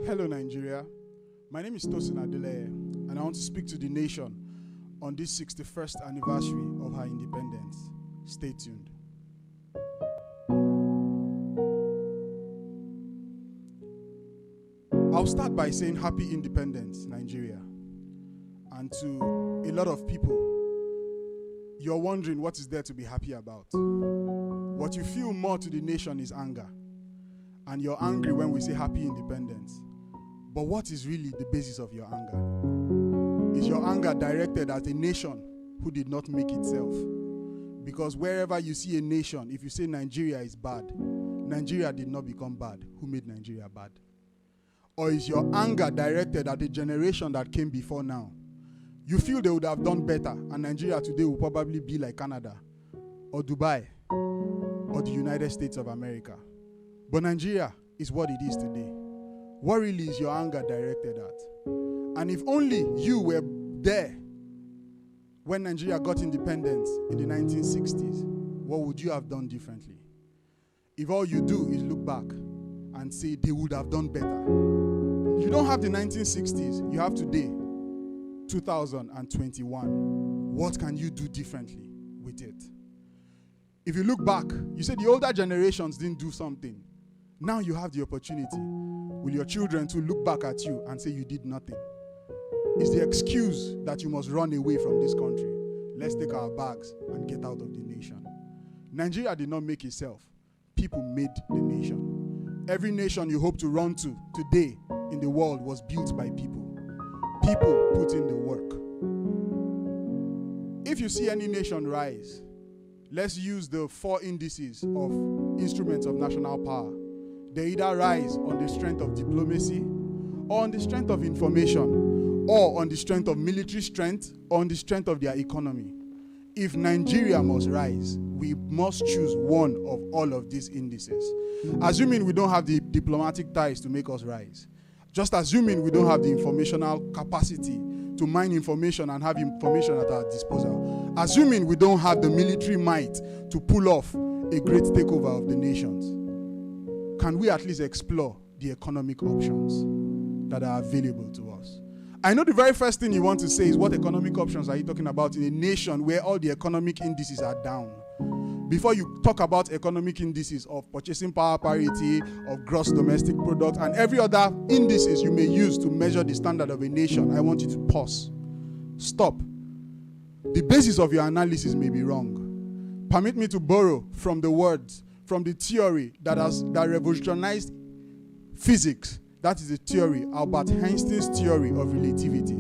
Hello, Nigeria. My name is Tosin Adeleye, and I want to speak to the nation on this 61st anniversary of her independence. Stay tuned. I'll start by saying happy independence, Nigeria. And to a lot of people, you're wondering what is there to be happy about. What you feel more to the nation is anger. And you're angry when we say happy independence. But what is really the basis of your anger? Is your anger directed at a nation who did not make itself? Because wherever you see a nation, if you say Nigeria is bad, Nigeria did not become bad. Who made Nigeria bad? Or is your anger directed at a generation that came before now? You feel they would have done better, and Nigeria today will probably be like Canada, or Dubai, or the United States of America. But Nigeria is what it is today. What really is your anger directed at? And if only you were there when Nigeria got independence in the 1960s, what would you have done differently? If all you do is look back and say they would have done better. You don't have the 1960s, you have today, 2021. What can you do differently with it? If you look back, you say the older generations didn't do something. Now you have the opportunity. Will your children to look back at you and say you did nothing? It's the excuse that you must run away from this country. Let's take our bags and get out of the nation. Nigeria did not make itself. People made the nation. Every nation you hope to run to today in the world was built by people. People put in the work. If you see any nation rise, let's use the 4 indices of instruments of national power. They either rise on the strength of diplomacy, or on the strength of information, or on the strength of military strength, or on the strength of their economy. If Nigeria must rise, we must choose one of all of these indices. Assuming we don't have the diplomatic ties to make us rise. Just assuming we don't have the informational capacity to mine information and have information at our disposal. Assuming we don't have the military might to pull off a great takeover of the nations. Can we at least explore the economic options that are available to us? I know the very first thing you want to say is, what economic options are you talking about in a nation where all the economic indices are down? Before you talk about economic indices of purchasing power parity, of gross domestic product, and every other indices you may use to measure the standard of a nation, I want you to pause. Stop. The basis of your analysis may be wrong. Permit me to borrow from the words, from the theory that revolutionized physics. That is the theory, Albert Einstein's theory of relativity.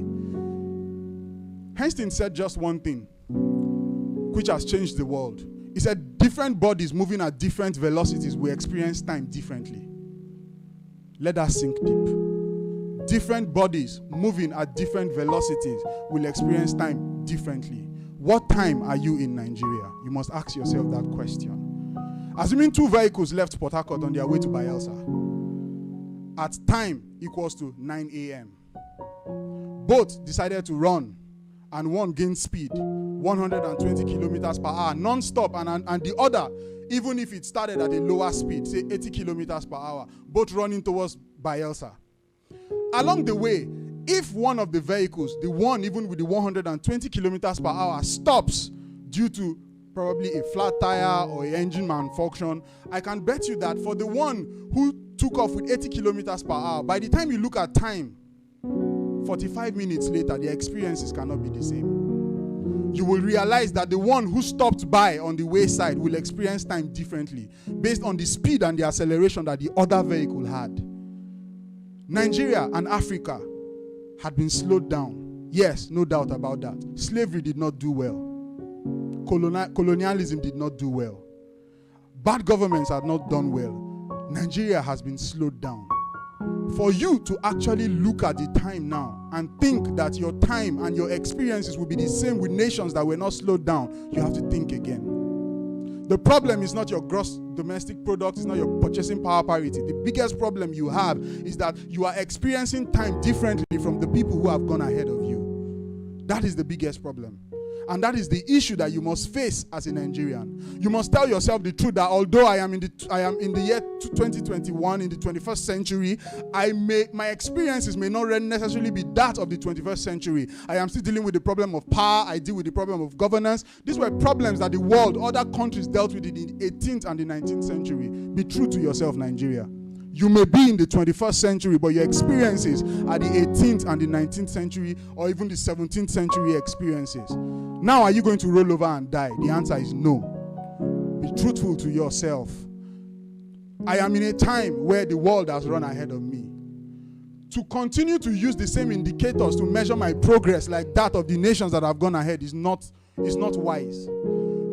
Einstein said just one thing, which has changed the world. He said different bodies moving at different velocities will experience time differently. Let that sink deep. Different bodies moving at different velocities will experience time differently. What time are you in Nigeria? You must ask yourself that question. Assuming 2 vehicles left Port Harcourt on their way to Bayelsa, at time equals to 9 a.m. Both decided to run, and one gained speed, 120 kilometers per hour, non-stop, and the other, even if it started at a lower speed, say 80 kilometers per hour, both running towards Bayelsa. Along the way, if one of the vehicles, the one even with the 120 kilometers per hour, stops due to probably a flat tire or an engine malfunction, I can bet you that for the one who took off with 80 kilometers per hour, by the time you look at time, 45 minutes later, their experiences cannot be the same. You will realize that the one who stopped by on the wayside will experience time differently based on the speed and the acceleration that the other vehicle had. Nigeria and Africa had been slowed down. Yes, no doubt about that. Slavery did not do well. Colonialism did not do well. Bad governments had not done well. Nigeria has been slowed down. For you to actually look at the time now and think that your time and your experiences will be the same with nations that were not slowed down, you have to think again. The problem is not your gross domestic product, it's not your purchasing power parity. The biggest problem you have is that you are experiencing time differently from the people who have gone ahead of you. That is the biggest problem. And that is the issue that you must face as a Nigerian. You must tell yourself the truth that although I am in the year 2021, in the 21st century, my experiences may not necessarily be that of the 21st century. I am still dealing with the problem of power. I deal with the problem of governance. These were problems that the world, other countries dealt with in the 18th and the 19th century. Be true to yourself, Nigeria. You may be in the 21st century, but your experiences are the 18th and the 19th century or even the 17th century experiences. Now, are you going to roll over and die? The answer is no. Be truthful to yourself. I am in a time where the world has run ahead of me. To continue to use the same indicators to measure my progress like that of the nations that have gone ahead is not wise.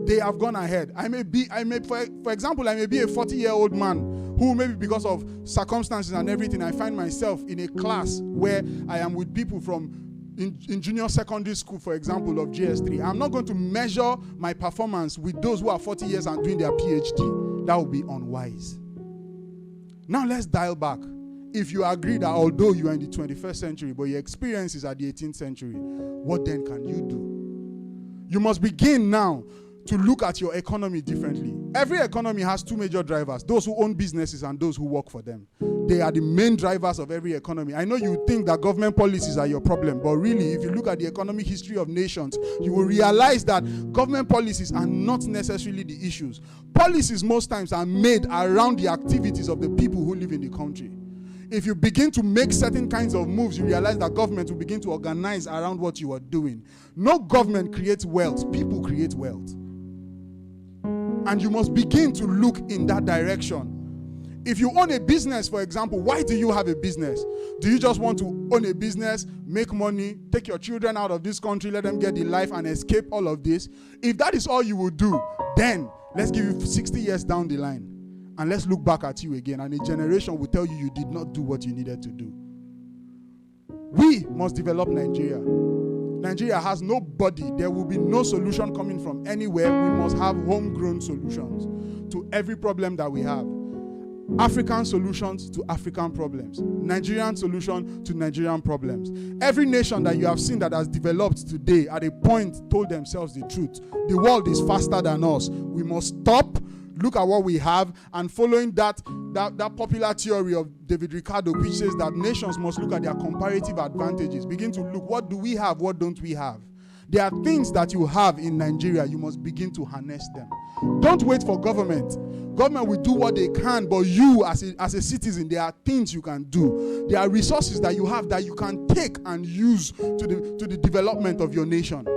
They have gone ahead. For example, I may be a 40-year-old man who maybe because of circumstances and everything, I find myself in a class where I am with people from in junior secondary school, for example, of GS3. I'm not going to measure my performance with those who are 40 years and doing their PhD. That would be unwise. Now let's dial back. If you agree that although you are in the 21st century, but your experiences are the 18th century, what then can you do? You must begin now to look at your economy differently. Every economy has two major drivers, those who own businesses and those who work for them. They are the main drivers of every economy. I know you think that government policies are your problem, but really, if you look at the economic history of nations, you will realize that government policies are not necessarily the issues. Policies most times are made around the activities of the people who live in the country. If you begin to make certain kinds of moves, you realize that government will begin to organize around what you are doing. No government creates wealth, people create wealth. And you must begin to look in that direction. If you own a business, for example, why do you have a business? Do you just want to own a business, make money, take your children out of this country, let them get the life and escape all of this? If that is all you will do, then let's give you 60 years down the line. And let's look back at you again. And a generation will tell you you did not do what you needed to do. We must develop Nigeria. Nigeria has nobody. There will be no solution coming from anywhere. We must have homegrown solutions to every problem that we have. African solutions to African problems. Nigerian solution to Nigerian problems. Every nation that you have seen that has developed today at a point told themselves the truth. The world is faster than us. We must stop, look at what we have, and following that popular theory of David Ricardo, which says that nations must look at their comparative advantages. Begin to look, what do we have, what don't we have? There are things that you have in Nigeria, you must begin to harness them. Don't wait for government. Government will do what they can, but you as a citizen, there are things you can do. There are resources that you have that you can take and use to the development of your nation.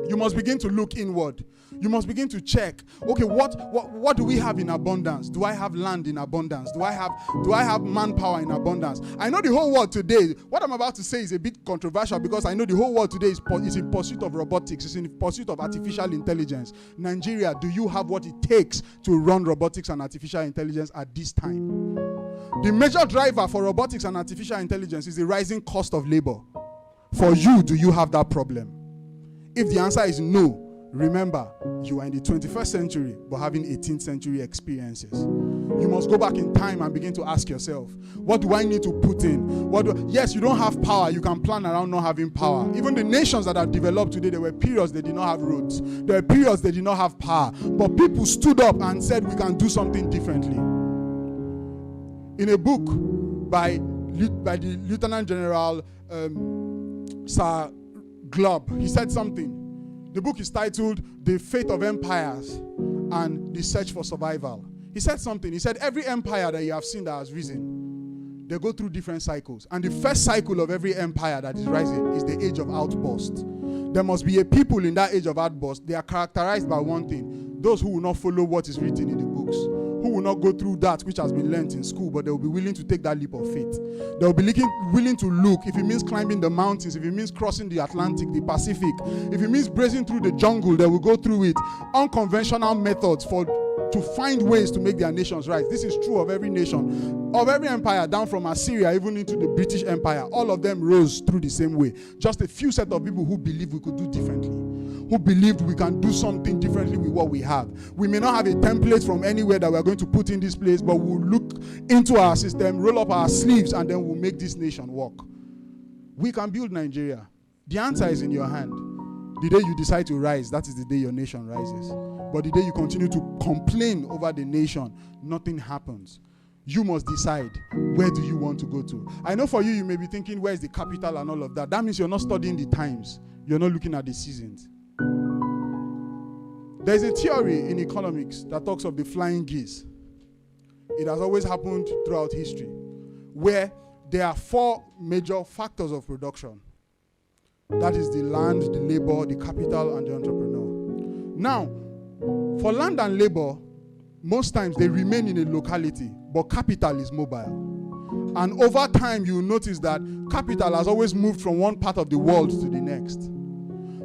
You must begin to look inward. You must begin to check, okay, what do we have in abundance? Do I have land in abundance? Do I have manpower in abundance? I know the whole world today, what I'm about to say is a bit controversial because I know the whole world today is in pursuit of robotics, is in pursuit of artificial intelligence. Nigeria, do you have what it takes to run robotics and artificial intelligence at this time? The major driver for robotics and artificial intelligence is the rising cost of labor. For you, do you have that problem? If the answer is no, remember, you are in the 21st century, but having 18th century experiences. You must go back in time and begin to ask yourself, what do I need to put in? Yes, you don't have power. You can plan around not having power. Even the nations that are developed today, there were periods they did not have roads. There were periods they did not have power. But people stood up and said, we can do something differently. In a book by the Lieutenant General Sir Globe, he said something. The book is titled The Fate of Empires and the Search for Survival. He said something. He said every empire that you have seen that has risen, they go through different cycles. And the first cycle of every empire that is rising is the age of outburst. There must be a people in that age of outburst. They are characterized by one thing: those who will not follow what is written in the books, who will not go through that which has been learnt in school, but they will be willing to take that leap of faith. They will be willing to look. If it means climbing the mountains, if it means crossing the Atlantic, the Pacific, if it means breaking through the jungle, they will go through it. Unconventional methods to find ways to make their nations rise. This is true of every nation, of every empire, down from Assyria even into the British Empire. All of them rose through the same way. Just a few set of people who believed we could do differently, who believed we can do something differently with what we have. We may not have a template from anywhere that we're going to put in this place, but we'll look into our system, roll up our sleeves, and then we'll make this nation work. We can build Nigeria. The answer is in your hand. The day you decide to rise, that is the day your nation rises. But the day you continue to complain over the nation, nothing happens. You must decide, where do you want to go to? I know for you, you may be thinking, where is the capital and all of that. That means you're not studying the times. You're not looking at the seasons. There's a theory in economics that talks of the flying geese. It has always happened throughout history, where there are 4 major factors of production. That is the land, the labor, the capital, and the entrepreneur. Now, for land and labor, most times they remain in a locality, but capital is mobile. And over time, you will notice that capital has always moved from one part of the world to the next.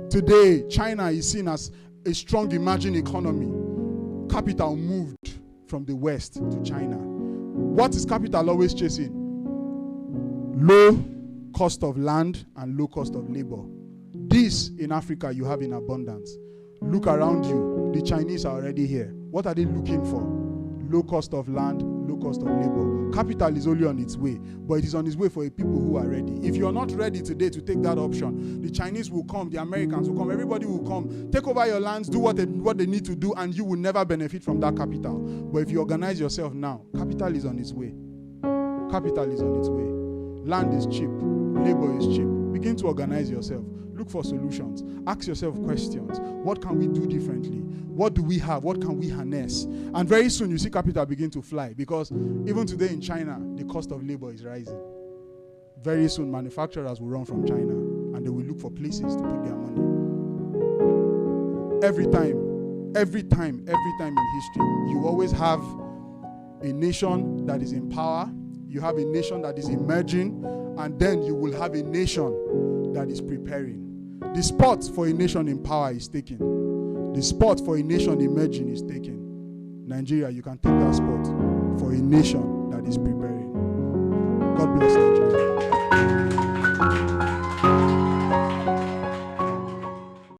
Today, China is seen as a strong emerging economy. Capital moved from the West to China. What is capital always chasing? Low cost of land and low cost of labor. This in Africa you have in abundance. Look around you. The Chinese are already here. What are they looking for? Low cost of land, low cost of labor. Capital is only on its way, but it is on its way for a people who are ready. If you are not ready today to take that option, the Chinese will come, the Americans will come, everybody will come, take over your lands, do what they need to do, and you will never benefit from that capital. But if you organize yourself now, capital is on its way. Capital is on its way. Land is cheap. Labor is cheap. Begin to organize yourself. Look for solutions. Ask yourself questions. What can we do differently? What do we have? What can we harness? And very soon you see capital begin to fly, because even today in China, the cost of labor is rising. Very soon manufacturers will run from China and they will look for places to put their money. Every time in history, you always have a nation that is in power. You have a nation that is emerging, and then you will have a nation that is preparing. The spot for a nation in power is taken. The spot for a nation emerging is taken. Nigeria, you can take that spot for a nation that is preparing. God bless you.